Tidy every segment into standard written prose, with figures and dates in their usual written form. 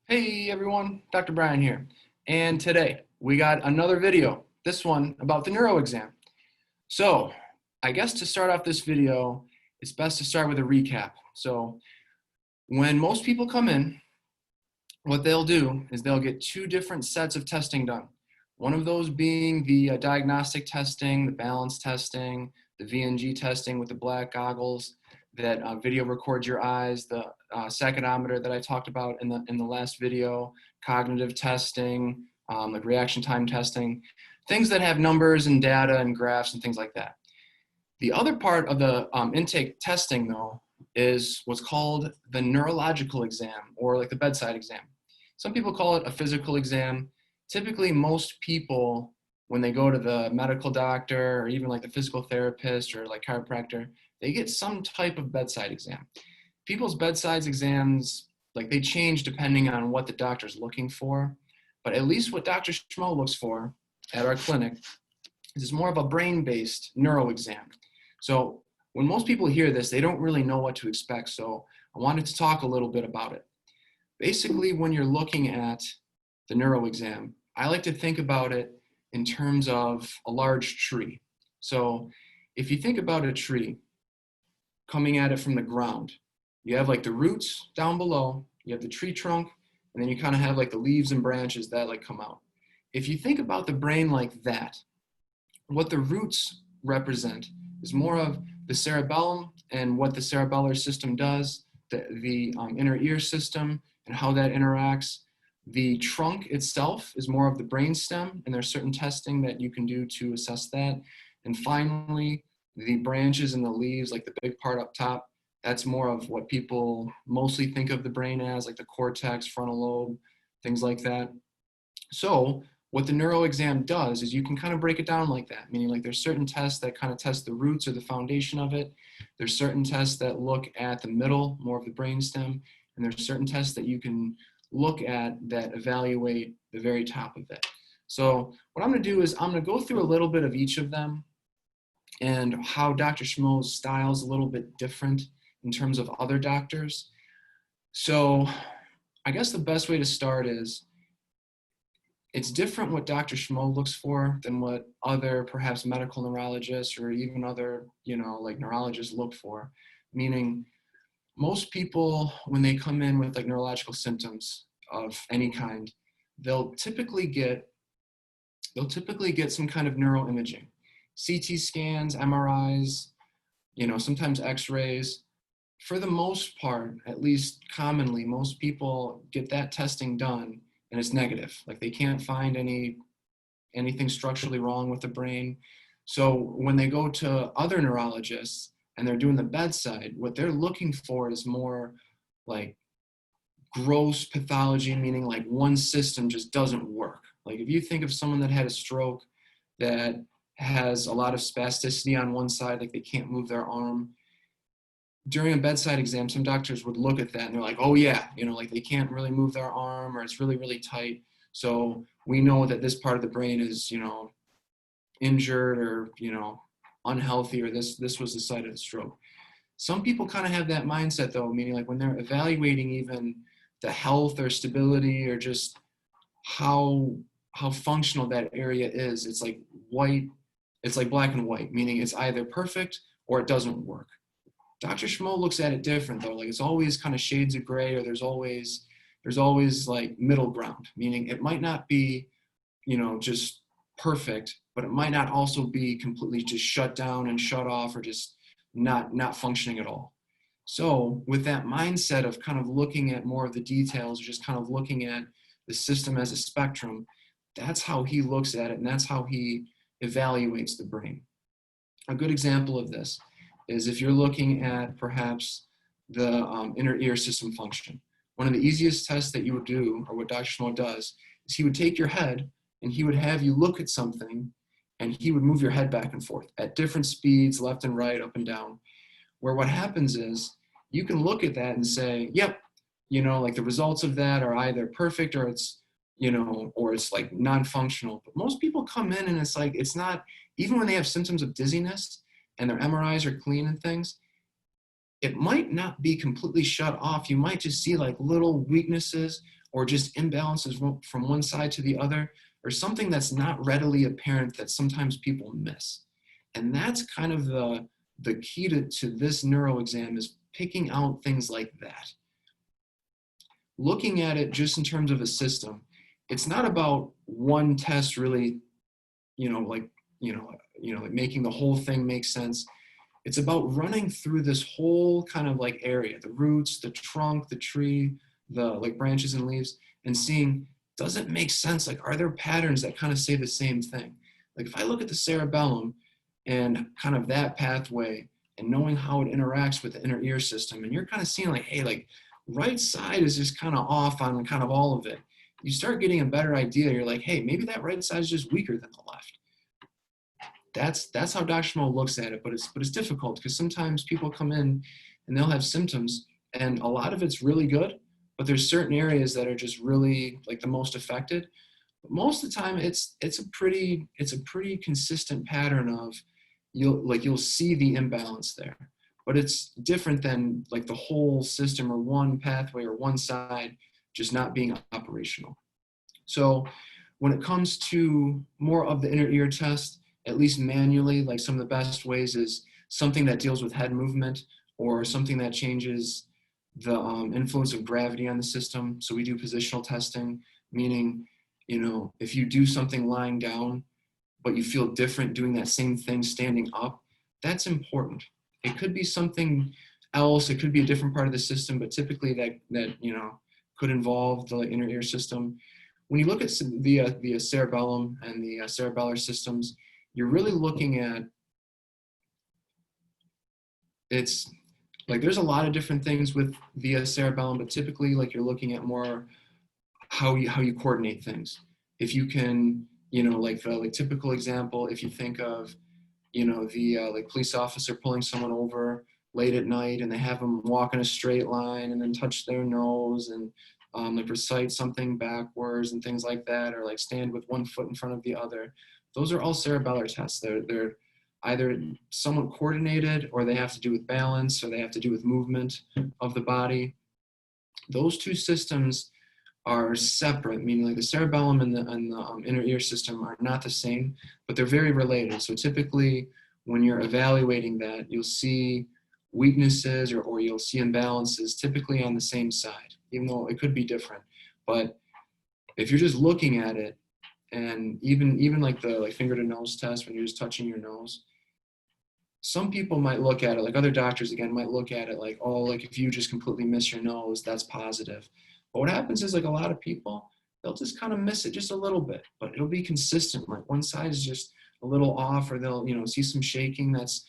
Hey everyone, Dr. Brian here. And today we got another video, this one about the neuro exam. So I guess to start off this video, it's best to start with a recap. So when most people come in, what they'll do is they'll get two different sets of testing done. One of those being the diagnostic testing, the balance testing, the VNG testing with the black goggles that video records your eyes, the saccadimeter that I talked about in the last video, cognitive testing, like reaction time testing, things that have numbers and data and graphs and things like that. The other part of the intake testing, though, is what's called the neurological exam, or like the bedside exam. Some people call it a physical exam. Typically, most people, when they go to the medical doctor or even like the physical therapist or like chiropractor, they get some type of bedside exam. People's bedside exams, like they change depending on what the doctor's looking for. But at least what Dr. Schmo looks for at our clinic is more of a brain-based neuro exam. So when most people hear this, they don't really know what to expect. So I wanted to talk a little bit about it. Basically, when you're looking at the neuro exam, I like to think about it in terms of a large tree. So if you think about a tree coming at it from the ground, you have like the roots down below, you have the tree trunk, and then you kind of have like the leaves and branches that like come out. If you think about the brain like that, what the roots represent is more of the cerebellum and what the cerebellar system does, the inner ear system and how that interacts. The trunk itself is more of the brainstem, and there's certain testing that you can do to assess that. And finally, the branches and the leaves, like the big part up top, that's more of what people mostly think of the brain as, like the cortex, frontal lobe, things like that. So what the neuro exam does is you can kind of break it down like that, meaning like there's certain tests that kind of test the roots or the foundation of it. There's certain tests that look at the middle, more of the brainstem, and there's certain tests that you can look at that evaluate the very top of it. So what I'm going to do is I'm going to go through a little bit of each of them and how Dr. Schmo's style is a little bit different in terms of other doctors. So I guess the best way to start is it's different what Dr. Schmo looks for than what other perhaps medical neurologists or even other, like neurologists look for. Meaning most people, when they come in with like neurological symptoms of any kind, they'll typically get some kind of neuroimaging. CT scans, MRIs, sometimes x-rays. For the most part, at least commonly, most people get that testing done and it's negative. Like they can't find anything structurally wrong with the brain. So when they go to other neurologists and they're doing the bedside, what they're looking for is more like gross pathology, meaning like one system just doesn't work. Like if you think of someone that had a stroke that has a lot of spasticity on one side, like they can't move their arm, during a bedside exam, some doctors would look at that and they're like, oh yeah, like they can't really move their arm or it's really, really tight. So we know that this part of the brain is, injured or, unhealthy, or this was the site of the stroke. Some people kind of have that mindset though, meaning like when they're evaluating even the health or stability or just how functional that area is, it's like white, it's like black and white, meaning it's either perfect or it doesn't work. Dr. Schmo looks at it different though. Like it's always kind of shades of gray, or there's always like middle ground, meaning it might not be, just perfect, but it might not also be completely just shut down and shut off or just not functioning at all. So with that mindset of kind of looking at more of the details, just kind of looking at the system as a spectrum, that's how he looks at it and that's how he evaluates the brain. A good example of this is if you're looking at perhaps the inner ear system function. One of the easiest tests that you would do, or what Dr. Schmo does, is he would take your head and he would have you look at something and he would move your head back and forth at different speeds, left and right, up and down, where what happens is you can look at that and say, yep, like the results of that are either perfect or it's, or it's like non-functional. But most people come in and it's like, it's not, even when they have symptoms of dizziness, and their MRIs are clean and things, it might not be completely shut off. You might just see like little weaknesses or just imbalances from one side to the other, or something that's not readily apparent that sometimes people miss. And that's kind of the key to this neuro exam, is picking out things like that. Looking at it just in terms of a system, it's not about one test really, like making the whole thing make sense. It's about running through this whole kind of like area, the roots, the trunk, the tree, the like branches and leaves, and seeing, does it make sense? Like, are there patterns that kind of say the same thing? Like if I look at the cerebellum and kind of that pathway and knowing how it interacts with the inner ear system, and you're kind of seeing like, hey, like right side is just kind of off on kind of all of it. You start getting a better idea. You're like, hey, maybe that right side is just weaker than the left. That's how Dr. Schmo looks at it, but it's difficult because sometimes people come in and they'll have symptoms, and a lot of it's really good, but there's certain areas that are just really like the most affected. But most of the time, it's a pretty consistent pattern of you'll see the imbalance there, but it's different than like the whole system or one pathway or one side just not being operational. So when it comes to more of the inner ear test, at least manually, like some of the best ways is something that deals with head movement or something that changes the influence of gravity on the system. So we do positional testing, meaning, if you do something lying down, but you feel different doing that same thing standing up, that's important. It could be something else. It could be a different part of the system, but typically that could involve the inner ear system. When you look at the cerebellum and the cerebellar systems, you're really looking at, it's like there's a lot of different things with the cerebellum, but typically like you're looking at more how you coordinate things. If you can, like typical example, if you think of, the like police officer pulling someone over late at night and they have them walk in a straight line and then touch their nose and like recite something backwards and things like that, or like stand with one foot in front of the other. Those are all cerebellar tests. They're either somewhat coordinated, or they have to do with balance, or they have to do with movement of the body. Those two systems are separate, meaning like the cerebellum and the inner ear system are not the same, but they're very related. So typically when you're evaluating that, you'll see weaknesses or you'll see imbalances typically on the same side, even though it could be different. But if you're just looking at it, and even like the finger to nose test, when you're just touching your nose, some people might look at it, like other doctors again might look at it like, oh, like if you just completely miss your nose, that's positive. But what happens is like a lot of people, they'll just kind of miss it just a little bit, but it'll be consistent. Like one side is just a little off, or they'll, see some shaking that's,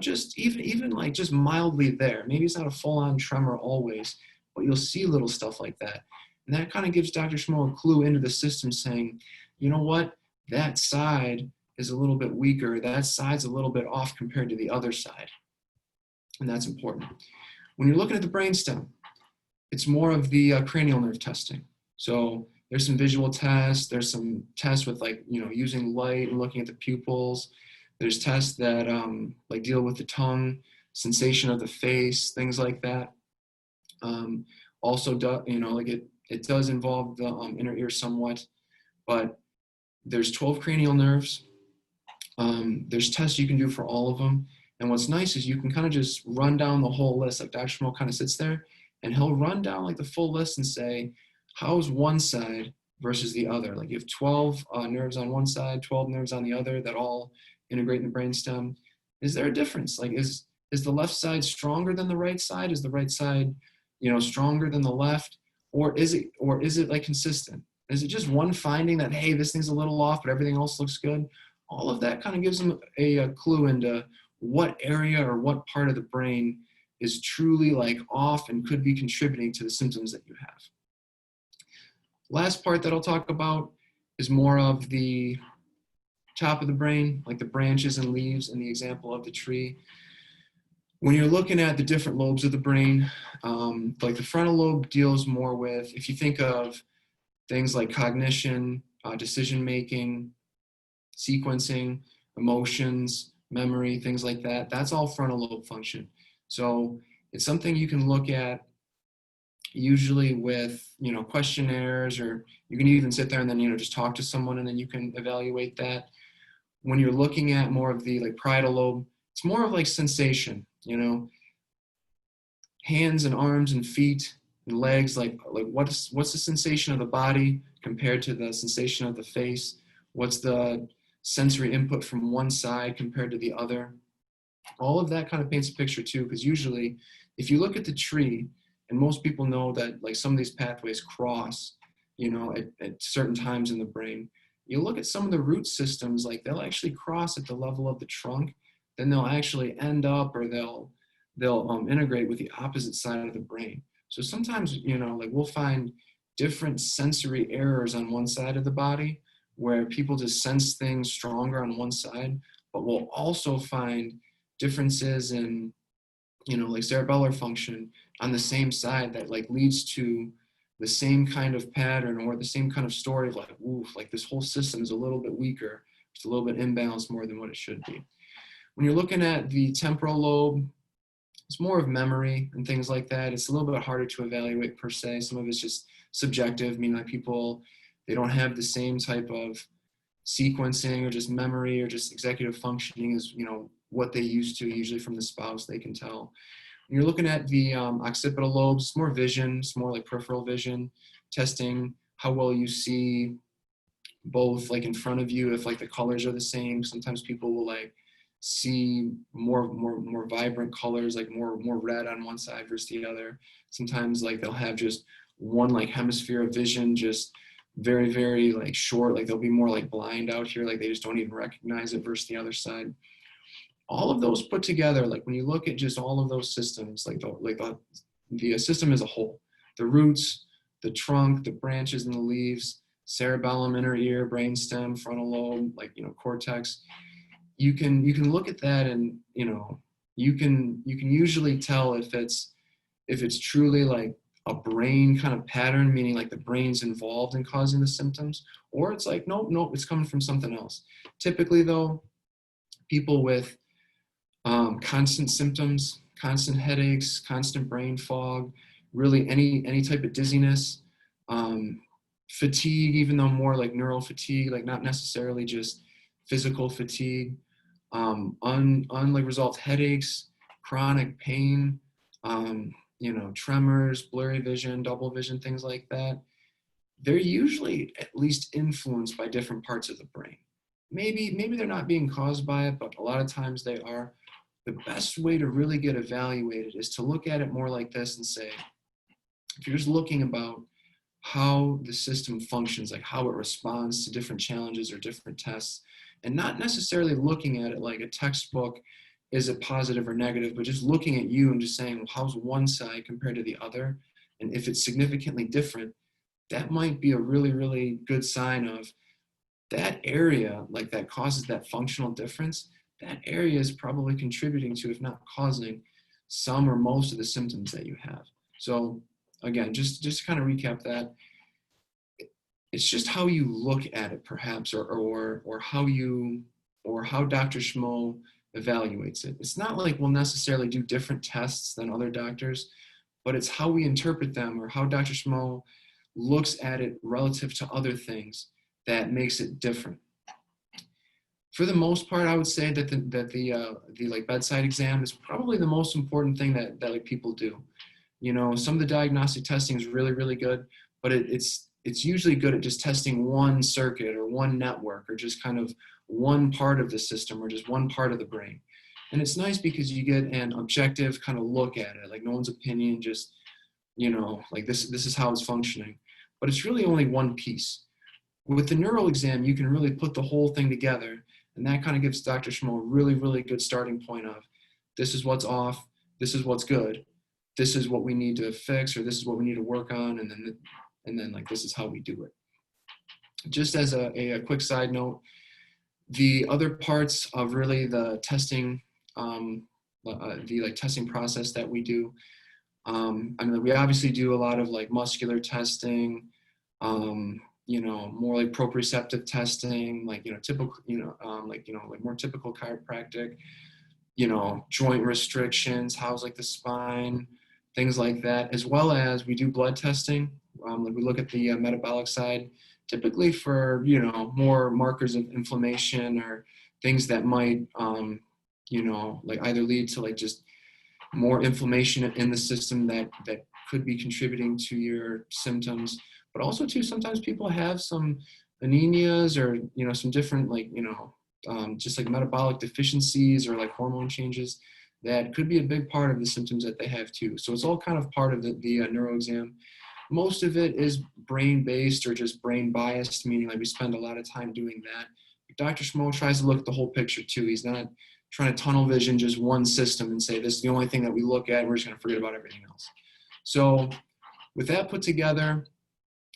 just even like just mildly there. Maybe it's not a full-on tremor always, but you'll see little stuff like that. And that kind of gives Dr. Schmo a clue into the system saying, you know what, that side is a little bit weaker. That side's a little bit off compared to the other side. And that's important. When you're looking at the brainstem, it's more of the cranial nerve testing. So there's some visual tests. There's some tests with like, using light and looking at the pupils. There's tests that like deal with the tongue, sensation of the face, things like that. Also, like it does involve the inner ear somewhat, but there's 12 cranial nerves. There's tests you can do for all of them. And what's nice is you can kind of just run down the whole list. Like Dr. Schmo kind of sits there and he'll run down like the full list and say, how's one side versus the other? Like you have 12 nerves on one side, 12 nerves on the other that all integrate in the brainstem. Is there a difference? Like is the left side stronger than the right side? Is the right side, stronger than the left? Or is it like consistent? Is it just one finding that, hey, this thing's a little off, but everything else looks good? All of that kind of gives them a clue into what area or what part of the brain is truly like off and could be contributing to the symptoms that you have. Last part that I'll talk about is more of the top of the brain, like the branches and leaves in the example of the tree. When you're looking at the different lobes of the brain, like the frontal lobe deals more with, if you think of things like cognition, decision-making, sequencing, emotions, memory, things like that, that's all frontal lobe function. So it's something you can look at usually with, questionnaires, or you can even sit there and then, just talk to someone and then you can evaluate that. When you're looking at more of the like parietal lobe, it's more of like sensation, hands and arms and feet and legs, like what's the sensation of the body compared to the sensation of the face? What's the sensory input from one side compared to the other? All of that kind of paints a picture too, because usually if you look at the tree, and most people know that like some of these pathways cross, at certain times in the brain. You look at some of the root systems, like they'll actually cross at the level of the trunk, then they'll actually end up, or they'll integrate with the opposite side of the brain. So sometimes, like we'll find different sensory errors on one side of the body where people just sense things stronger on one side, but we'll also find differences in, like cerebellar function on the same side that like leads to the same kind of pattern or the same kind of story of like, oof, like this whole system is a little bit weaker. It's a little bit imbalanced more than what it should be. When you're looking at the temporal lobe, it's more of memory and things like that. It's a little bit harder to evaluate per se. Some of it's just subjective, meaning like people, they don't have the same type of sequencing or just memory or just executive functioning as, what they used to, usually from the spouse, they can tell. When you're looking at the occipital lobes, it's more vision, it's more like peripheral vision, testing how well you see both like in front of you, if like the colors are the same. Sometimes people will like see more vibrant colors, like more red on one side versus the other. Sometimes like they'll have just one like hemisphere of vision, just very, very like short, like they'll be more like blind out here, like they just don't even recognize it versus the other side. All of those put together, like when you look at just all of those systems, like the system as a whole, the roots, the trunk, the branches and the leaves, cerebellum, inner ear, brainstem, frontal lobe, like, cortex, you can look at that and, you can usually tell if it's truly like a brain kind of pattern, meaning like the brain's involved in causing the symptoms, or it's like, nope, it's coming from something else. Typically though, people with constant symptoms, constant headaches, constant brain fog, really any type of dizziness, fatigue, even though more like neural fatigue, like not necessarily just physical fatigue, unlike resolved headaches, chronic pain, tremors, blurry vision, double vision, things like that. They're usually at least influenced by different parts of the brain. Maybe they're not being caused by it, but a lot of times they are. The best way to really get evaluated is to look at it more like this and say, if you're just looking about how the system functions, like how it responds to different challenges or different tests, and not necessarily looking at it like a textbook, is it positive or negative, but just looking at you and just saying, well, how's one side compared to the other? And if it's significantly different, that might be a really, really good sign of that area, like that causes that functional difference. That area is probably contributing to, if not causing, some or most of the symptoms that you have. So again, just to kind of recap that, it's just how you look at it, perhaps, or how Dr. Schmo evaluates it. It's not like we'll necessarily do different tests than other doctors, but it's how we interpret them or how Dr. Schmo looks at it relative to other things that makes it different. For the most part, I would say that the like bedside exam is probably the most important thing that like people do. Some of the diagnostic testing is really, really good, but it's usually good at just testing one circuit or one network or just kind of one part of the system or just one part of the brain. And it's nice because you get an objective kind of look at it, like no one's opinion, just, like this is how it's functioning. But it's really only one piece. With the neural exam, you can really put the whole thing together, and that kind of gives Dr. Schmo a really, really good starting point of, this is what's off, this is what's good, this is what we need to fix, or this is what we need to work on, and then like this is how we do it. Just as a quick side note, the other parts of really the testing, the like testing process that we do, we obviously do a lot of like muscular testing, more like proprioceptive testing, like, typical, like more typical chiropractic, joint restrictions, how's like the spine, things like that, as well as we do blood testing. Like we look at the metabolic side, typically for, you know, more markers of inflammation or things that might, you know, like either lead to like just more inflammation in the system that could be contributing to your symptoms, but also too, sometimes people have some anemias or, you know, some different like, you know, just like metabolic deficiencies or like hormone changes that could be a big part of the symptoms that they have too. So it's all kind of part of the neuro exam. Most of it is brain based or just brain biased, meaning like we spend a lot of time doing that. Dr. Schmo tries to look at the whole picture too. He's not trying to tunnel vision just one system and say this is the only thing that we look at. We're just going to forget about everything else. So with that put together,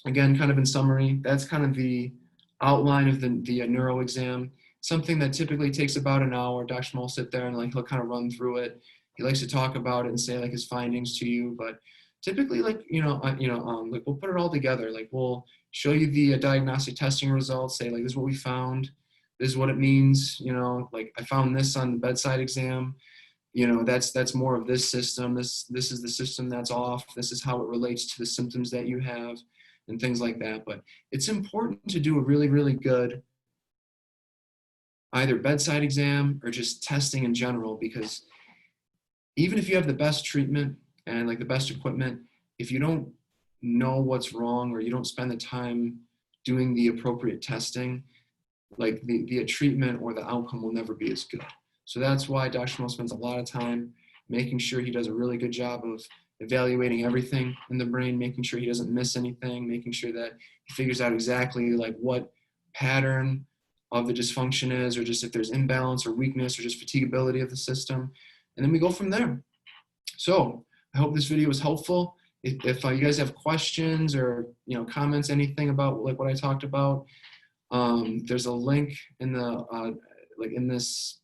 again, kind of in summary, that's kind of the outline of the neuro exam. Something that typically takes about an hour. Dr. Schmo will sit there and like he'll kind of run through it. He likes to talk about it and say like his findings to you, but typically like like we'll put it all together. Like we'll show you the diagnostic testing results. Say like this is what we found. This is what it means. You know, like I found this on the bedside exam. You know, that's more of this system. This is the system that's off. This is how it relates to the symptoms that you have and things like that. But it's important to do a really, really good either bedside exam or just testing in general, because even if you have the best treatment and like the best equipment, if you don't know what's wrong or you don't spend the time doing the appropriate testing, like the treatment or the outcome will never be as good. So that's why Dr. Schmo spends a lot of time making sure he does a really good job of evaluating everything in the brain, making sure he doesn't miss anything, making sure that he figures out exactly like what pattern of the dysfunction is, or just if there's imbalance or weakness or just fatigability of the system. And then we go from there. So I hope this video was helpful. If you guys have questions or, you know, comments, anything about like what I talked about, there's a link in the like in this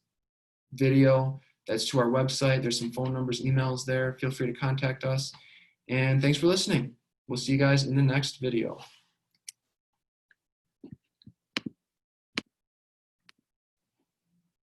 video that's to our website. There's some phone numbers, emails there. Feel free to contact us. And thanks for listening. We'll see you guys in the next video.